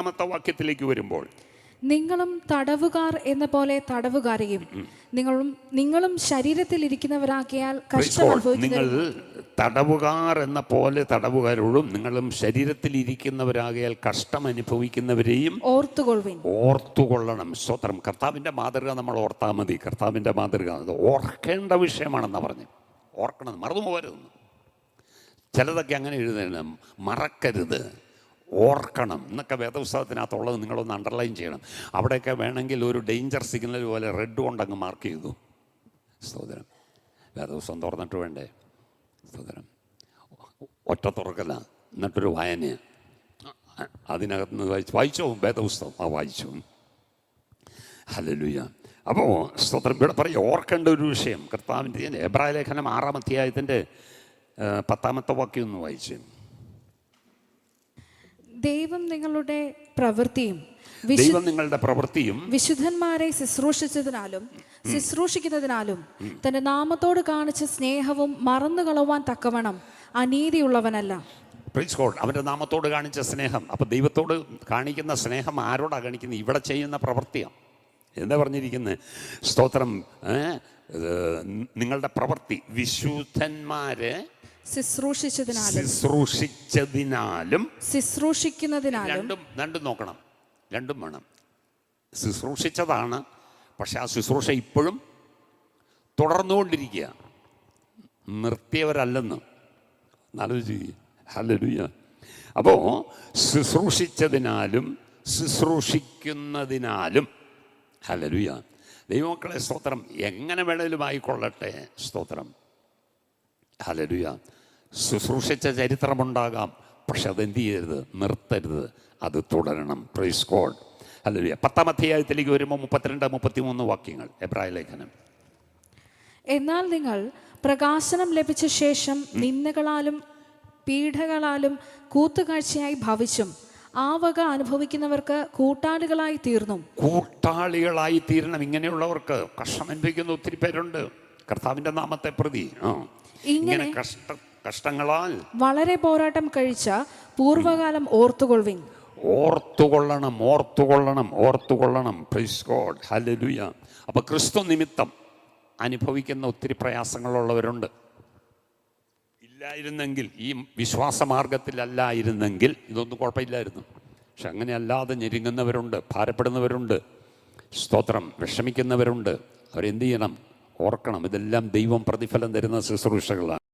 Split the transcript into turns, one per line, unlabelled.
രണ്ടാമത്തെ വാക്യത്തിലേക്ക് വരുമ്പോൾ,
നിങ്ങളും തടവുകാർ എന്ന പോലെ തടവുകാരെയും നിങ്ങളും ശരീരത്തിൽ ഇരിക്കുന്നവരാക്കിയാൽ
നിങ്ങൾ തടവുകാർ എന്ന പോലെ തടവുകാരോടും നിങ്ങളും ശരീരത്തിൽ ഇരിക്കുന്നവരാകിയാൽ കഷ്ടം അനുഭവിക്കുന്നവരെയും ഓർത്തുകൊള്ളണം. സ്തോത്രം. കർത്താവിൻ്റെ മാതൃക നമ്മൾ ഓർത്താൽ മതി. കർത്താവിൻ്റെ മാതൃക അത് ഓർക്കേണ്ട വിഷയമാണെന്നാണ് പറഞ്ഞ്. ഓർക്കണം, മറന്നു പോകരുതെന്ന്. ചിലതൊക്കെ അങ്ങനെ എഴുതണം, മറക്കരുത്, ഓർക്കണം എന്നൊക്കെ വേദപുസ്തകത്തിനകത്തുള്ളത് നിങ്ങളൊന്ന് അണ്ടർലൈൻ ചെയ്യണം. അവിടെയൊക്കെ വേണമെങ്കിൽ ഒരു ഡേഞ്ചർ സിഗ്നൽ പോലെ റെഡ് കൊണ്ടങ്ങ് മാർക്ക് ചെയ്തു. സ്തോത്രം. വേദപുസ്തകം തുറന്നിട്ട് വേണ്ടേ? സ്തോത്രം. ഒറ്റ തുറക്കല്ല, എന്നിട്ടൊരു വായന. അതിനകത്ത് നിന്ന് വായിച്ചോ വേദപുസ്തകം? വായിച്ചു. ഹല്ലേലൂയ. അപ്പോൾ സ്തോത്രം. ഇവിടെ പറയും ഓർക്കേണ്ട ഒരു വിഷയം. കർത്താവിൻ്റെ എബ്രായ ലേഖനം 6-ാം അധ്യായത്തിൻ്റെ 10-ാമത്തെ വാക്യം ഒന്ന് വായിച്ചു.
ദൈവം നിങ്ങളുടെ പ്രവൃത്തിയും വിശുദ്ധന്മാരെ ശുശ്രൂഷിക്കുന്നതിനാലും തന്റെ നാമത്തോട് കാണിച്ച സ്നേഹവും മറന്നുകളവാൻ തക്കവണ്ണം അനീതിയുള്ളവനല്ല.
Praise God. അവൻ്റെ നാമത്തോട് കാണിച്ച സ്നേഹം. അപ്പം ദൈവത്തോട് കാണിക്കുന്ന സ്നേഹം ആരോടാണ് കാണിക്കുന്നത്? ഇവിടെ ചെയ്യുന്ന പ്രവൃത്തിയാണ്. എന്താ പറഞ്ഞിരിക്കുന്നത്? സ്തോത്രം. നിങ്ങളുടെ പ്രവൃത്തി വിശുദ്ധന്മാരെ ശുശ്രൂഷിക്കുന്നതിനാലും രണ്ടും നോക്കണം, രണ്ടും വേണം. ശുശ്രൂഷിച്ചതാണ്, പക്ഷെ ആ ശുശ്രൂഷ ഇപ്പോഴും തുടർന്നുകൊണ്ടിരിക്കുക, നിർത്തിയവരല്ലെന്ന് ആലോചിക്കുക. ഹല്ലേലൂയ. അപ്പോൾ ശുശ്രൂഷിച്ചതിനാലും ശുശ്രൂഷിക്കുന്നതിനാലും. ഹല്ലേലൂയ. ദൈവമക്കളെ സ്തോത്രം. എങ്ങനെ വേണേലും ആയിക്കൊള്ളട്ടെ. സ്തോത്രം. ഹല്ലേലൂയ. ശുശ്രൂഷിച്ച ചരിത്രമുണ്ടാകാം, പക്ഷെ അതെന്ത് ചെയ്യരുത്? നിർത്തരുത്, അത് തുടരണം. Price God. ഹല്ലേലൂയ. 10-ാം അധ്യായത്തിലേക്ക് വരുമ്പോൾ 32-33 വാക്യങ്ങൾ എബ്രായ ലേഖനം.
എന്നാൽ നിങ്ങൾ പ്രകാശനം ലഭിച്ച ശേഷം നിന്ദകളാലും പീഡകളാലും കൂത്തുകാഴ്ചയായി ഭവിച്ചും ആ വക അനുഭവിക്കുന്നവർക്ക് കൂട്ടാളികളായി തീർന്നു.
കൂട്ടാളികളായി തീരണം. ഇങ്ങനെയുള്ളവർക്ക് കഷ്ടം അനുഭവിക്കുന്ന ഒത്തിരി പേരുണ്ട് കർത്താവിൻ്റെ നാമത്തെ പ്രതി. ഇങ്ങനെ കഷ്ടങ്ങളാൽ വളരെ
പോരാട്ടം കഴിച്ച പൂർവ്വകാലം
ഓർത്തുകൊള്ളണം. Praise God. ഹല്ലേലൂയ. അപ്പോൾ ക്രിസ്തു നിമിത്തം അനുഭവിക്കുന്ന ഒത്തിരി പ്രയാസങ്ങളുള്ളവരുണ്ട്. ഇല്ലായിരുന്നെങ്കിൽ, ഈ വിശ്വാസമാർഗത്തിലല്ലായിരുന്നെങ്കിൽ ഇതൊന്നും കുഴപ്പമില്ലായിരുന്നു. പക്ഷെ അങ്ങനെ അല്ലാതെ ഞെരുങ്ങുന്നവരുണ്ട്, ഭാരപ്പെടുന്നവരുണ്ട്, സ്തോത്രം, വിഷമിക്കുന്നവരുണ്ട്. അവരെന്ത് ചെയ്യണം? ഓർക്കണം. ഇതെല്ലാം ദൈവം പ്രതിഫലം തരുന്ന ശുശ്രൂഷകളാണ്.